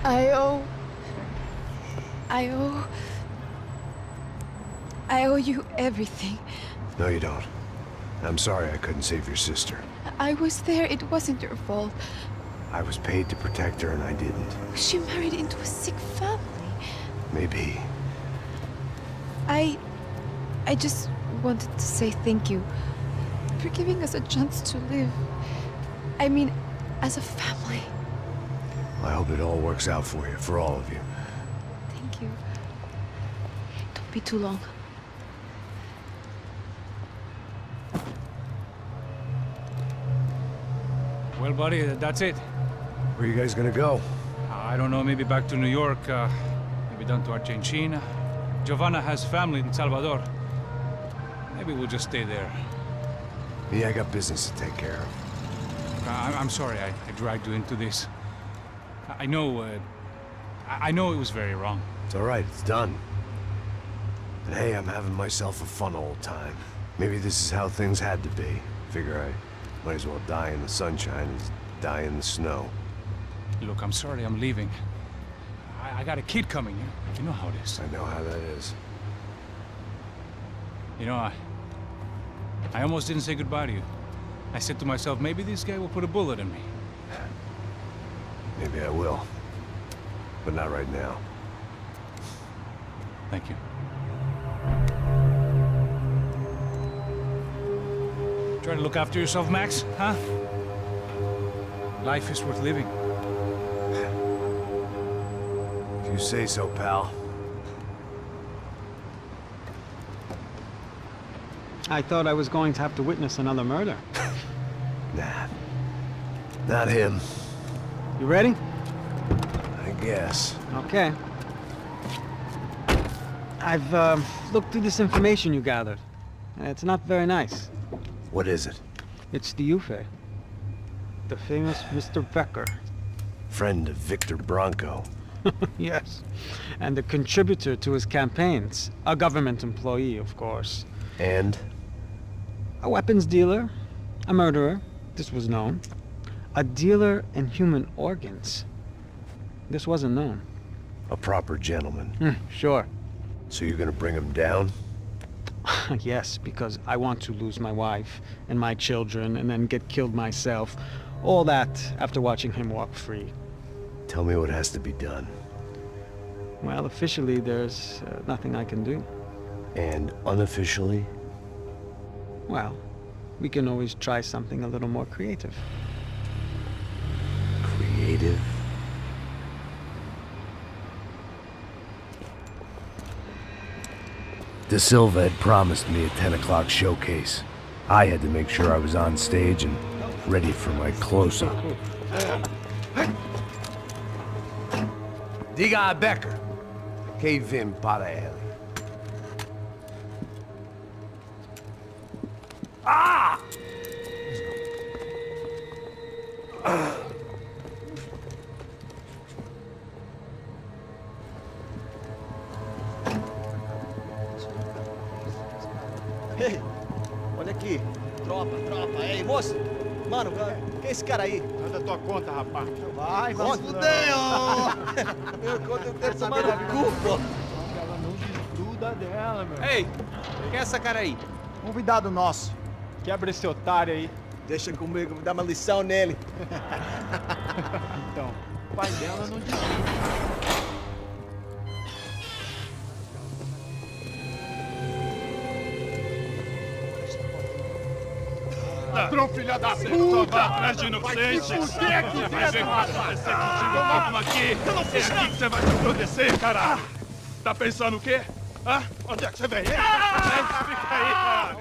I owe... I owe you everything. No, you don't. I'm sorry I couldn't save your sister. I was there. It wasn't your fault. I was paid to protect her and I didn't. She married into a sick family. Maybe. I just wanted to say thank you for giving us a chance to live. I mean, as a family. I hope it all works out for you, for all of you. Thank you. Don't be too long. Well, buddy, that's it. Where are you guys gonna go? I don't know, maybe back to New York, maybe down to Argentina. Giovanna has family in Salvador. Maybe we'll just stay there. Me, I got business to take care of. I'm sorry I dragged you into this. I know it was very wrong. It's all right, it's done. But hey, I'm having myself a fun old time. Maybe this is how things had to be. Figure I might as well die in the sunshine as die in the snow. Look, I'm sorry I'm leaving. I got a kid coming. You know how it is. I know how that is. You know, I almost didn't say goodbye to you. I said to myself, maybe this guy will put a bullet in me. Maybe I will. But not right now. Thank you. Try to look after yourself, Max, huh? Life is worth living. If you say so, pal. I thought I was going to have to witness another murder. Nah. Not him. You ready? I guess. Okay. I've looked through this information you gathered. It's not very nice. What is it? It's the Ufe. The famous Mr. Becker. Friend of Victor Bronco. Yes. And a contributor to his campaigns. A government employee, of course. And? A weapons dealer. A murderer. This was known. A dealer in human organs. This wasn't known. A proper gentleman. Sure. So you're gonna bring him down? Yes, because I want to lose my wife and my children and then get killed myself. All that after watching him walk free. Tell me what has to be done. Well, officially, there's nothing I can do. And unofficially? Well, we can always try something a little more creative. Creative? De Silva had promised me a 10 o'clock showcase. I had to make sure I was on stage and ready for my close-up. Diga a Becker que vim para ele. Ah! Ei, olha aqui. Tropa. Ei, moço. Mano, quem é esse cara aí? Manda tua conta, rapaz. Vai se fuder, ó! Meu conta eu quero tomar no cu, pô. Ela não desgruda dela, meu. Ei, quem é essa cara aí? Convidado nosso. Quebra esse otário aí. Deixa comigo, me dá uma lição nele. Então, o pai dela não desgruda. Ladrão, filha da puta! Vai atrás de inocentes! Vai ver vai aparecer contigo mesmo aqui! É aqui que você vai se proteger, caralho! Tá pensando o quê? Hã? Onde é que você vem? Fica aí, caralho!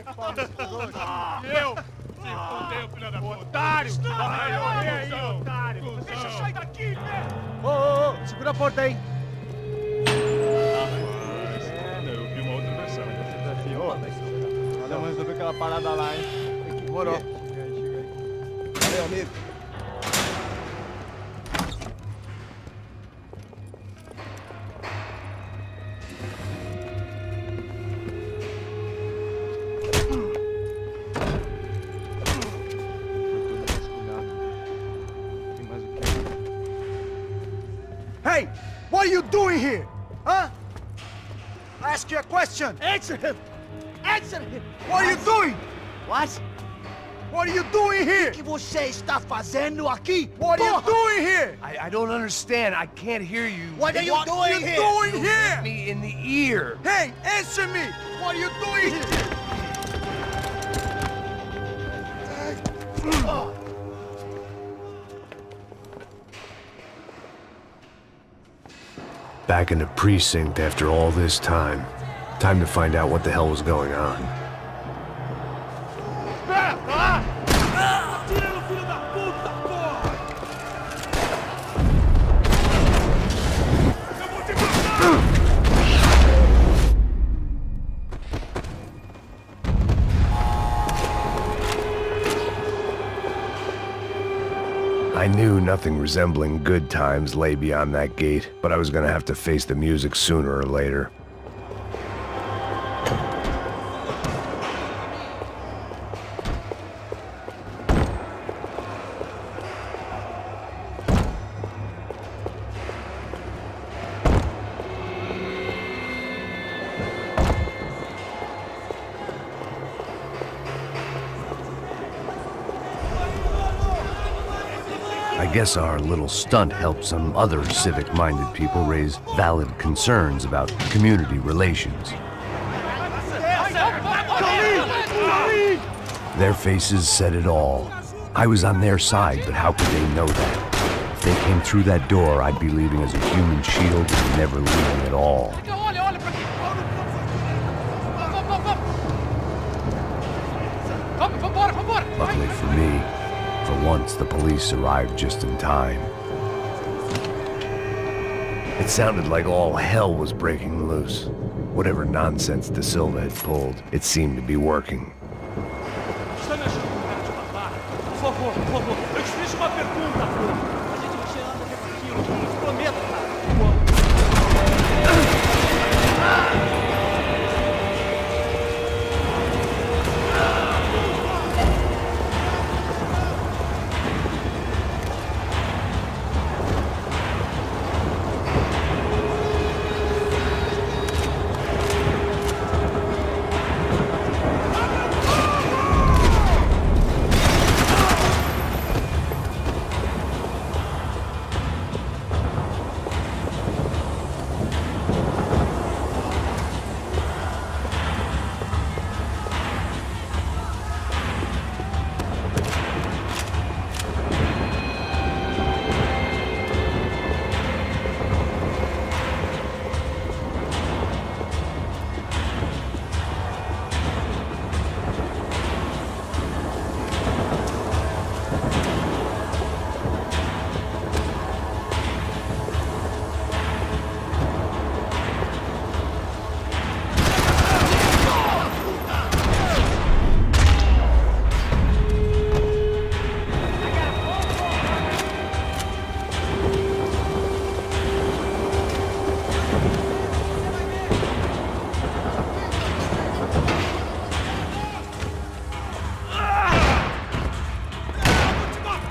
Eu? Se fodeu, filha da puta! Otário! Vai aí, otário! Deixa eu sair daqui, né? Ô, segura a porta aí! Eu vi uma outra versão. Vamos resolver aquela parada lá, hein? Demorou. Chega aí. Valeu, amigo. Tem mais o quê? Hey, what are you doing here? Huh? I ask you a question. Answer him! Answer him! What are you doing? What? What are you doing here? O que você está fazendo aqui? What are you doing here? I don't understand. I can't hear you. What are you doing here? What are you doing here? Hit me in the ear. Hey, answer me! What are you doing here? Back in the precinct after all this time. Time to find out what the hell was going on. I knew nothing resembling good times lay beyond that gate, but I was gonna have to face the music sooner or later. I guess our little stunt helped some other civic-minded people raise valid concerns about community relations. Their faces said it all. I was on their side, but how could they know that? If they came through that door, I'd be leaving as a human shield and never leaving at all. Luckily for me, for once, the police arrived just in time. It sounded like all hell was breaking loose. Whatever nonsense De Silva had pulled, it seemed to be working. Está me ajudando a te matar? Por favor, eu te fiz uma pergunta. A gente você anda repetindo, prometo, cara.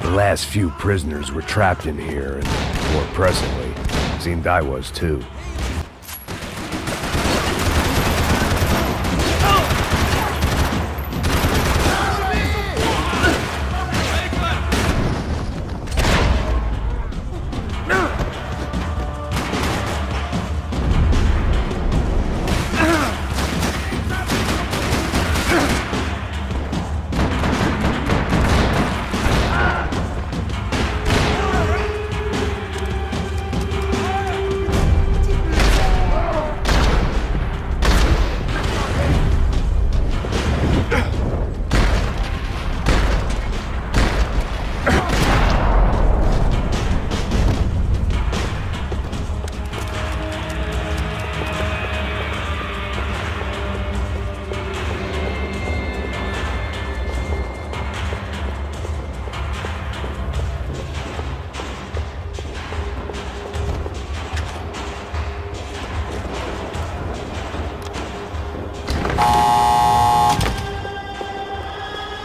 The last few prisoners were trapped in here, and more presently, seemed I was too.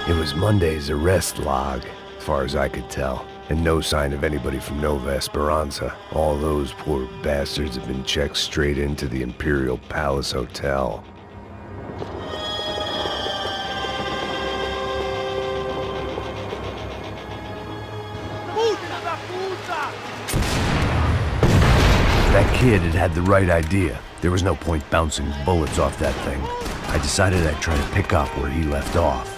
It was Monday's arrest log, as far as I could tell. And no sign of anybody from Nova Esperanza. All those poor bastards have been checked straight into the Imperial Palace Hotel. That kid had the right idea. There was no point bouncing bullets off that thing. I decided I'd try to pick up where he left off.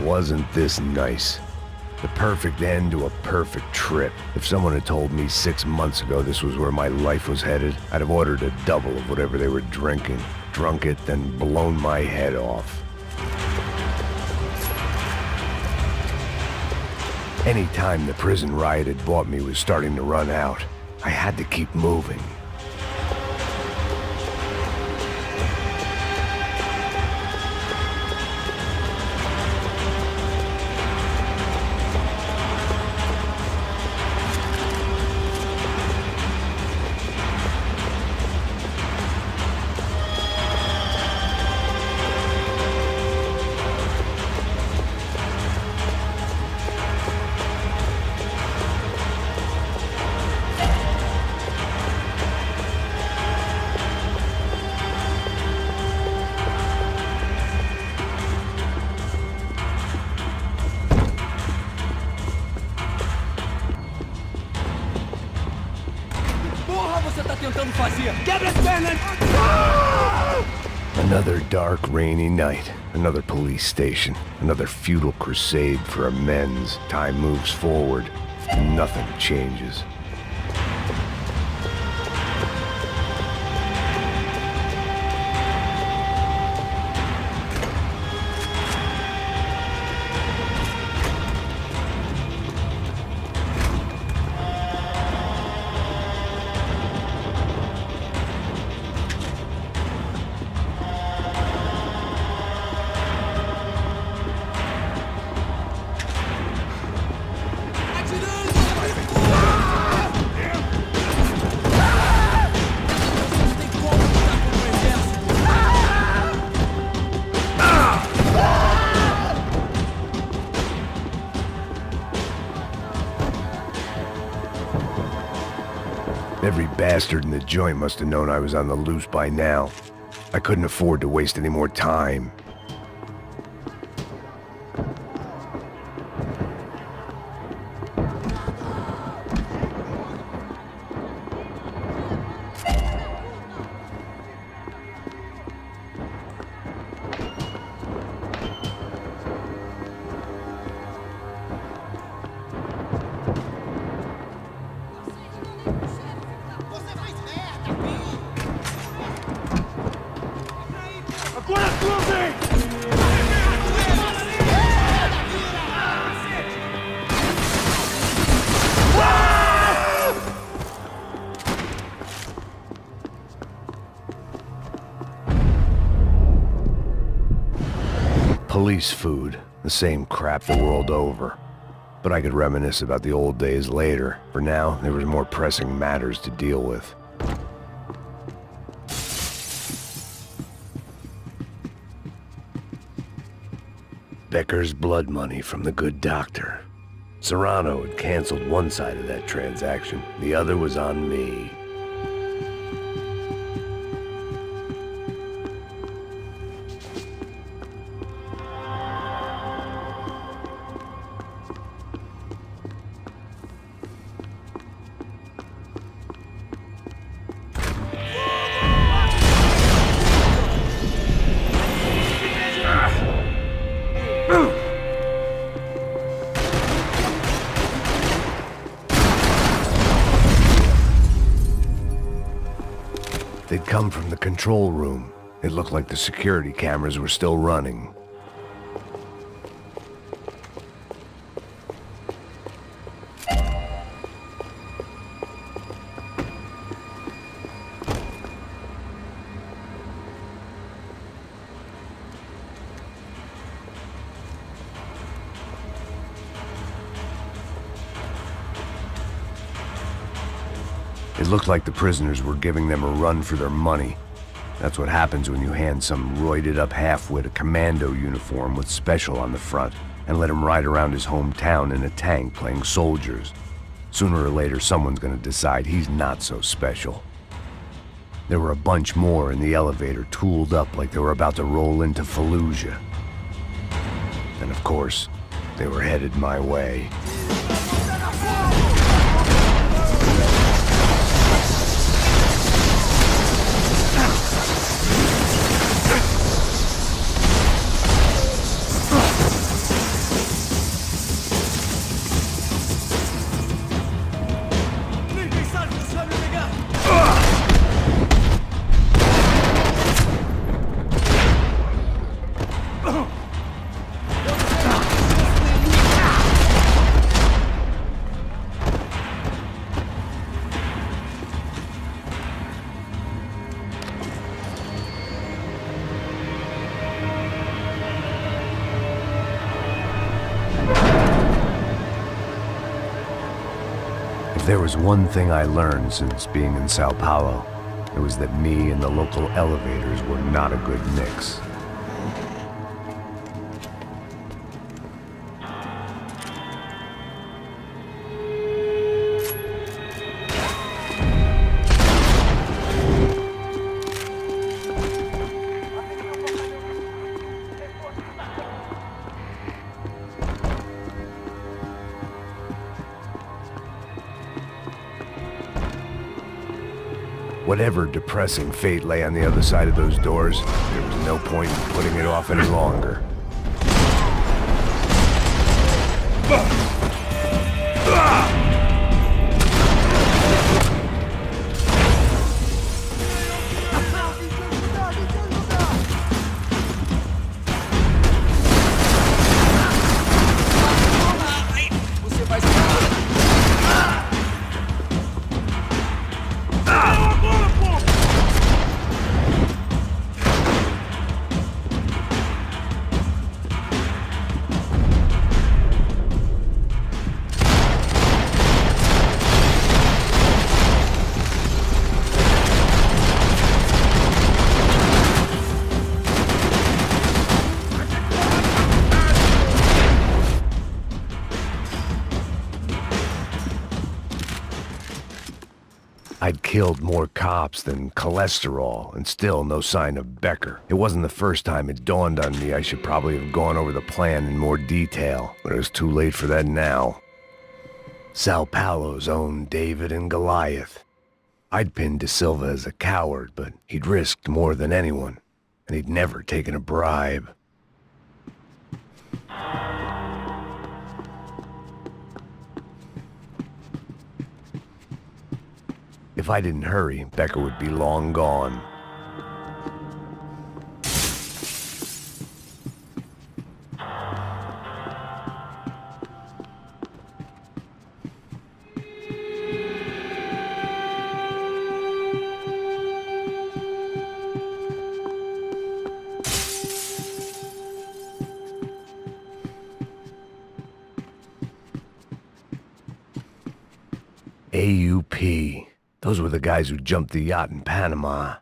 Wasn't this nice? The perfect end to a perfect trip. If someone had told me 6 months ago this was where my life was headed, I'd have ordered a double of whatever they were drinking, drunk it, then blown my head off. Any time the prison riot had bought me was starting to run out. I had to keep moving. Another dark, rainy night. Another police station. Another futile crusade for amends. Time moves forward, and nothing changes. Every bastard in the joint must have known I was on the loose by now. I couldn't afford to waste any more time. Police food, the same crap the world over. But I could reminisce about the old days later. For now, there was more pressing matters to deal with. Becker's blood money from the good doctor. Serrano had canceled one side of that transaction. The other was on me. They'd come from the control room. It looked like the security cameras were still running. It looked like the prisoners were giving them a run for their money. That's what happens when you hand some roided-up halfwit a commando uniform with special on the front and let him ride around his hometown in a tank playing soldiers. Sooner or later, someone's gonna decide he's not so special. There were a bunch more in the elevator, tooled up like they were about to roll into Fallujah. And of course, they were headed my way. If there was one thing I learned since being in Sao Paulo, it was that me and the local elevators were not a good mix. Whatever depressing fate lay on the other side of those doors, there was no point in putting it off any longer. I'd killed more cops than cholesterol, and still no sign of Becker. It wasn't the first time it dawned on me I should probably have gone over the plan in more detail, but it was too late for that now. Sao Paulo's own David and Goliath. I'd pinned De Silva as a coward, but he'd risked more than anyone, and he'd never taken a bribe. If I didn't hurry, Becker would be long gone. AUP. Those were the guys who jumped the yacht in Panama.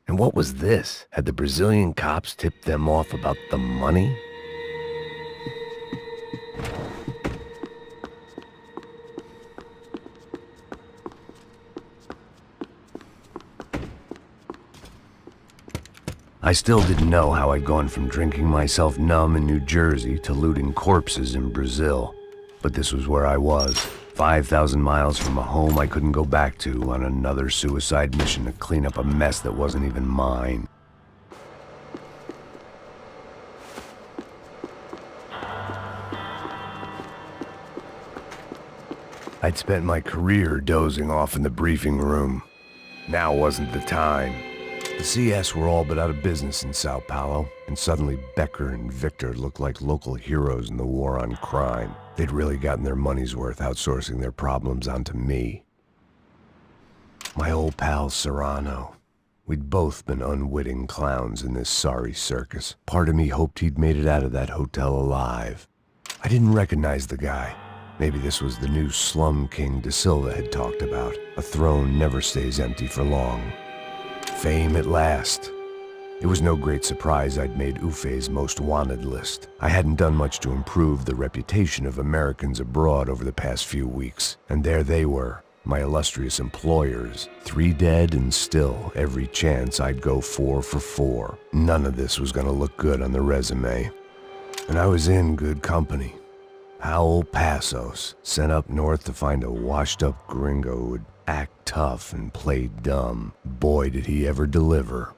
And what was this? Had the Brazilian cops tipped them off about the money? I still didn't know how I'd gone from drinking myself numb in New Jersey to looting corpses in Brazil. But this was where I was, 5,000 miles from a home I couldn't go back to on another suicide mission to clean up a mess that wasn't even mine. I'd spent my career dozing off in the briefing room. Now wasn't the time. The CS were all but out of business in Sao Paulo, and suddenly Becker and Victor looked like local heroes in the war on crime. They'd really gotten their money's worth outsourcing their problems onto me. My old pal Serrano. We'd both been unwitting clowns in this sorry circus. Part of me hoped he'd made it out of that hotel alive. I didn't recognize the guy. Maybe this was the new slum king De Silva had talked about. A throne never stays empty for long. Fame at last. It was no great surprise I'd made Ufe's most wanted list. I hadn't done much to improve the reputation of Americans abroad over the past few weeks, and there they were, my illustrious employers, 3 dead and still every chance I'd go 4 for 4. None of this was gonna look good on the resume. And I was in good company. Howell Passos, sent up north to find a washed-up gringo who would act tough and play dumb. Boy, did he ever deliver.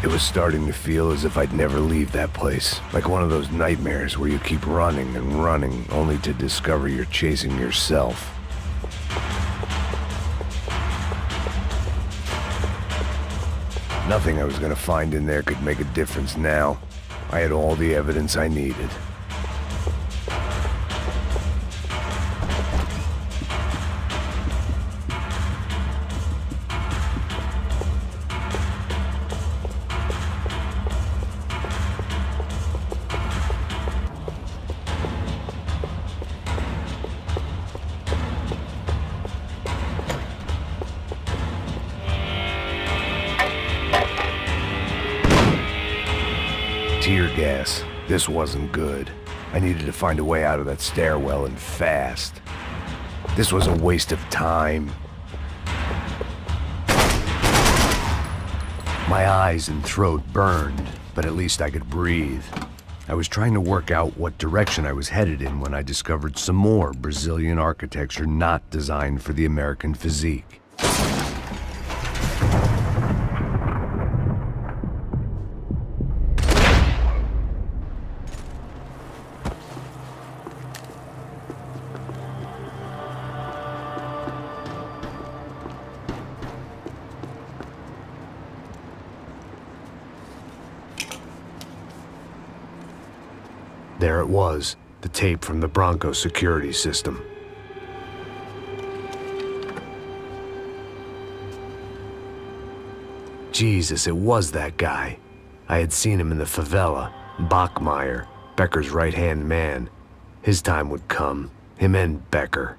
It was starting to feel as if I'd never leave that place. Like one of those nightmares where you keep running and running, only to discover you're chasing yourself. Nothing I was gonna find in there could make a difference now. I had all the evidence I needed. Tear gas. This wasn't good. I needed to find a way out of that stairwell and fast. This was a waste of time. My eyes and throat burned, but at least I could breathe. I was trying to work out what direction I was headed in when I discovered some more Brazilian architecture not designed for the American physique. There it was, the tape from the Bronco security system. Jesus, it was that guy. I had seen him in the favela, Bachmeyer, Becker's right-hand man. His time would come, him and Becker.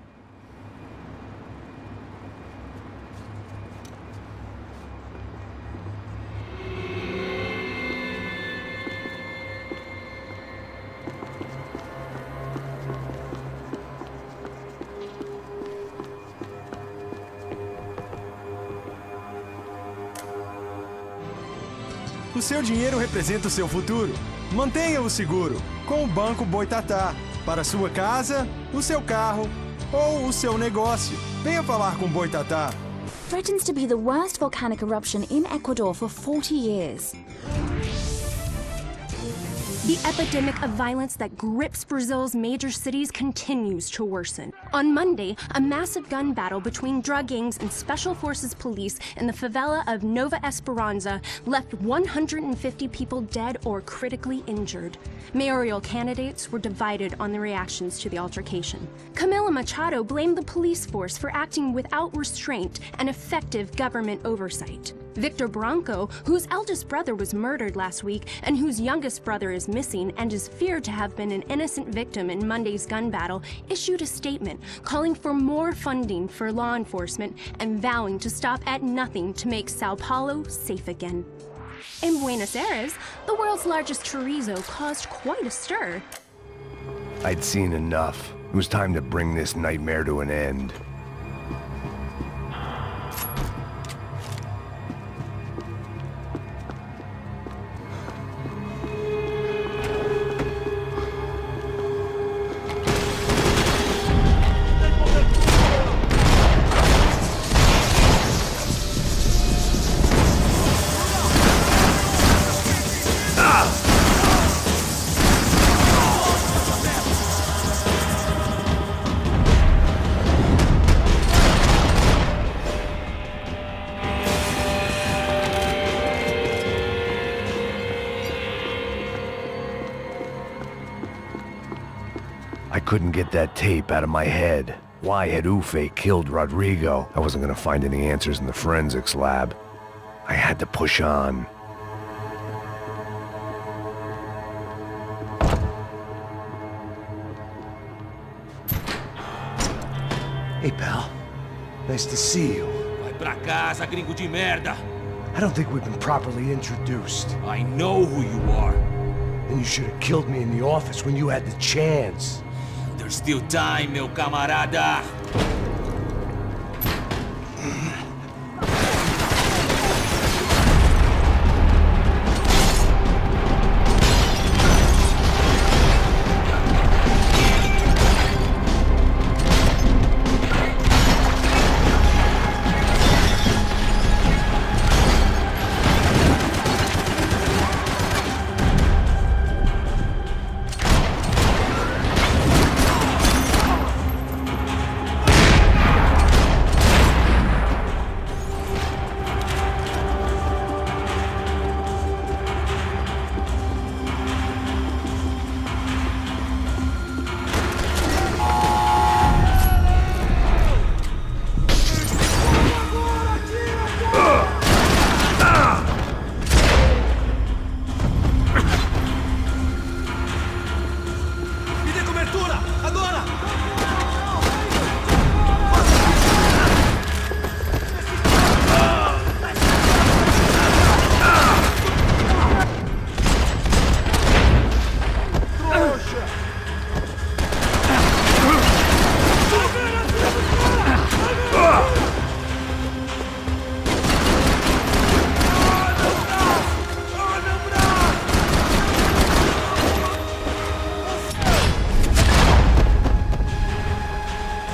O seu dinheiro representa o seu futuro. Mantenha-o seguro, com o Banco Boitatá. para sua casa, o seu carro ou o seu negócio. Venha falar com Boitatá. Threatens to be the worst volcanic eruption in Ecuador for 40 years. The epidemic of violence that grips Brazil's major cities continues to worsen. On Monday, a massive gun battle between drug gangs and special forces police in the favela of Nova Esperanza left 150 people dead or critically injured. Mayoral candidates were divided on the reactions to the altercation. Camila Machado blamed the police force for acting without restraint and effective government oversight. Victor Branco, whose eldest brother was murdered last week and whose youngest brother is missing and is feared to have been an innocent victim in Monday's gun battle, issued a statement calling for more funding for law enforcement and vowing to stop at nothing to make Sao Paulo safe again. In Buenos Aires, the world's largest chorizo caused quite a stir. I'd seen enough. It was time to bring this nightmare to an end. I couldn't get that tape out of my head. Why had Ufe killed Rodrigo? I wasn't gonna find any answers in the forensics lab. I had to push on. Hey, pal. Nice to see you. Vai pra casa, gringo de merda! I don't think we've been properly introduced. I know who you are. Then you should have killed me in the office when you had the chance. There's still time, meu camarada!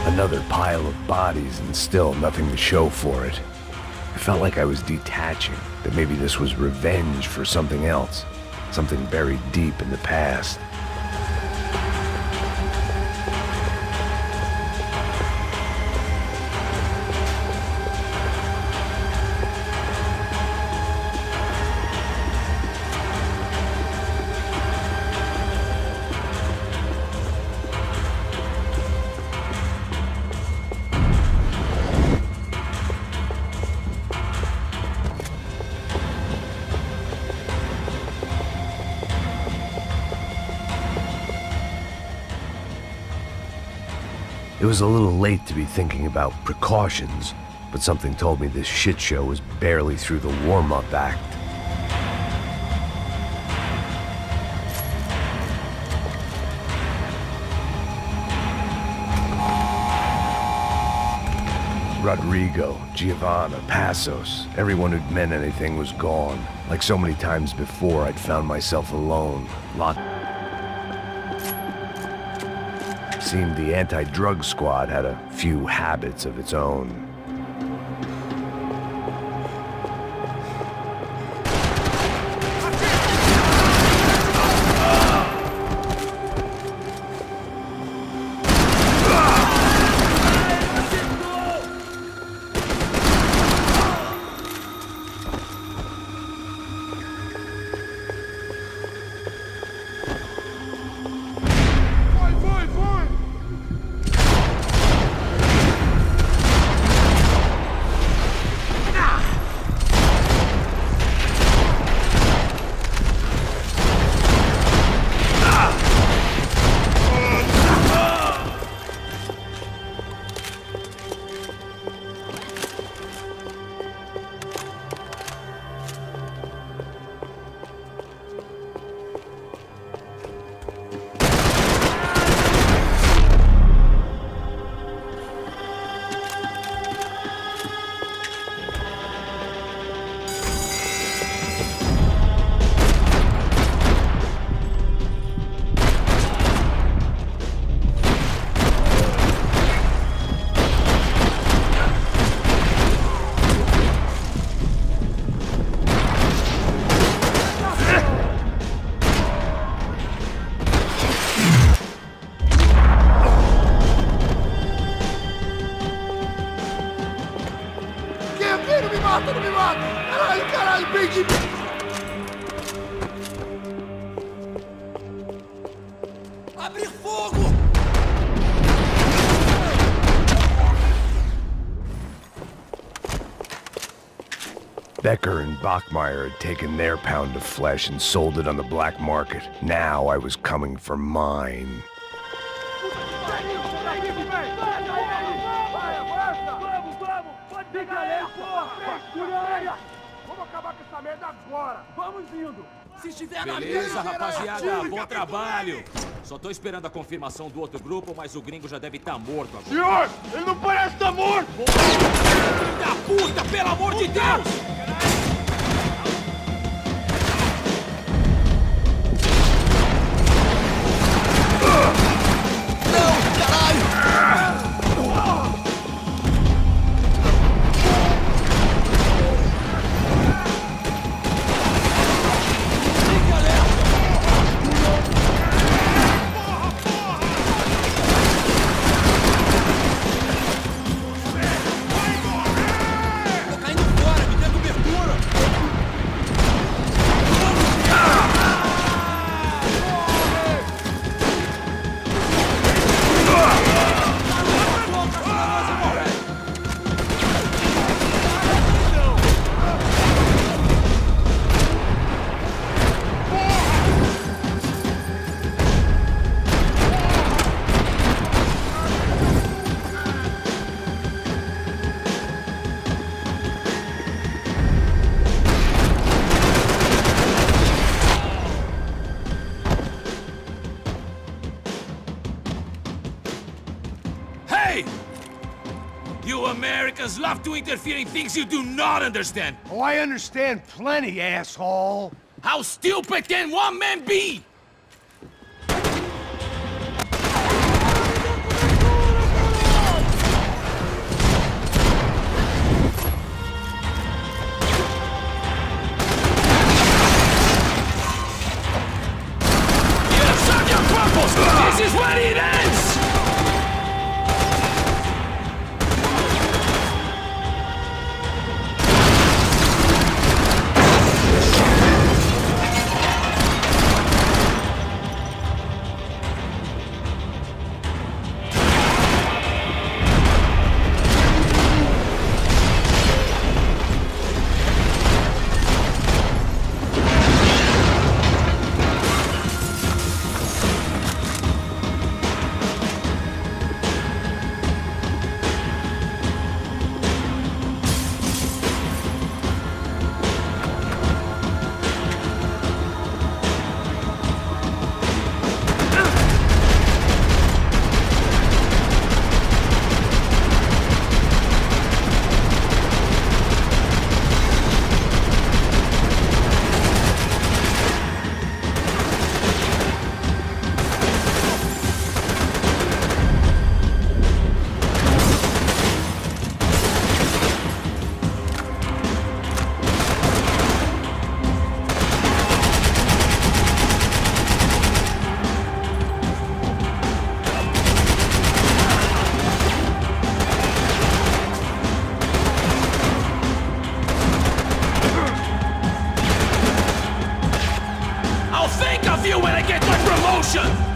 Another pile of bodies and still nothing to show for it. I felt like I was detaching, that maybe this was revenge for something else, something buried deep in the past. It was a little late to be thinking about precautions, but something told me this shit show was barely through the warm-up act. Rodrigo, Giovanna, Passos, everyone who'd meant anything was gone. Like so many times before, I'd found myself alone, locked. Seemed the anti-drug squad had a few habits of its own. Não me mata! Caralho, vem de mim! Abrir fogo! Becker and Bachmeyer had taken their pound of flesh and sold it on the black market. Now I was coming for mine. Vamos acabar com essa merda agora! Vamos indo! Se estiver na Beleza, rapaziada, bom trabalho! Só tô esperando a confirmação do outro grupo, mas o gringo já deve estar morto agora. Senhor, ele não parece estar morto! Filho da puta, pelo amor de Deus! You Americans love to interfere in things you do not understand. Oh, I understand plenty, asshole. How stupid can one man be? You suck your crumples! This is where it ends! you when I get my promotion!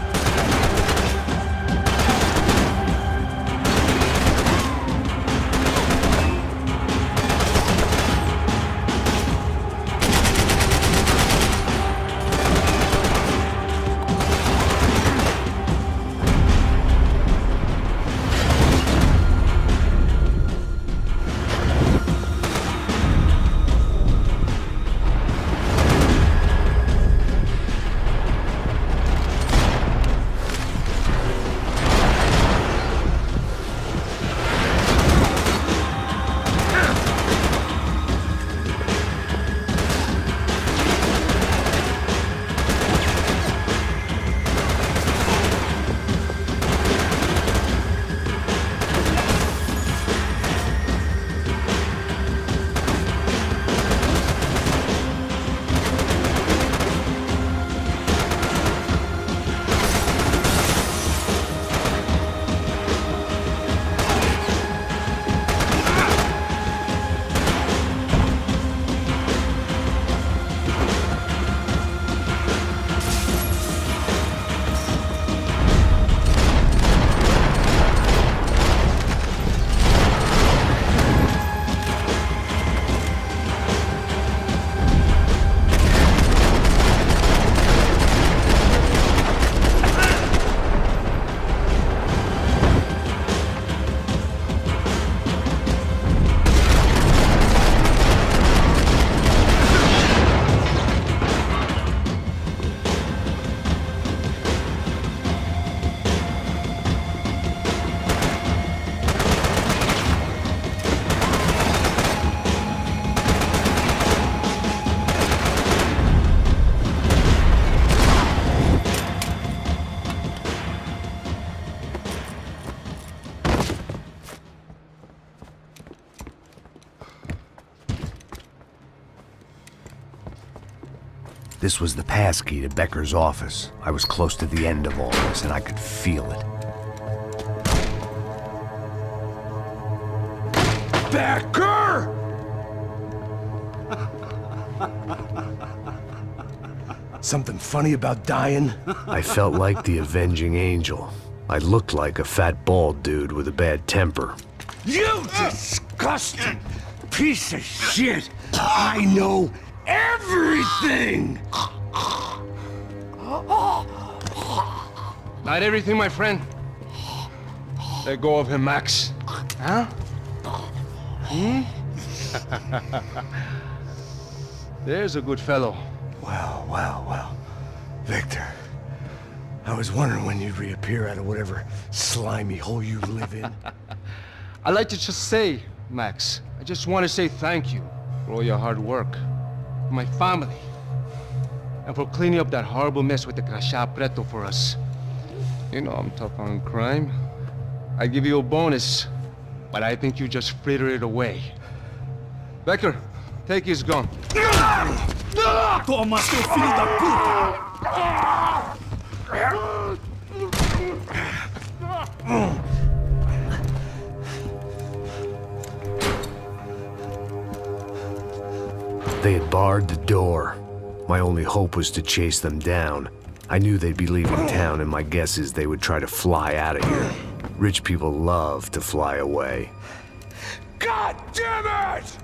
This was the passkey to Becker's office. I was close to the end of all this, and I could feel it. Becker! Something funny about dying? I felt like the avenging angel. I looked like a fat bald dude with a bad temper. You disgusting piece of shit! I know everything! Not everything, my friend. Let go of him, Max. Huh? There's a good fellow. Well. Victor, I was wondering when you'd reappear out of whatever slimy hole you live in. I'd like to just say, Max, I just want to say thank you for all your hard work, for my family, and for cleaning up that horrible mess with the Crachá Preto for us. You know I'm tough on crime. I give you a bonus, but I think you just frittered it away. Becker, take his gun. Toma, seu filho da puta! They had barred the door. My only hope was to chase them down. I knew they'd be leaving town, and my guess is they would try to fly out of here. Rich people love to fly away. God damn it!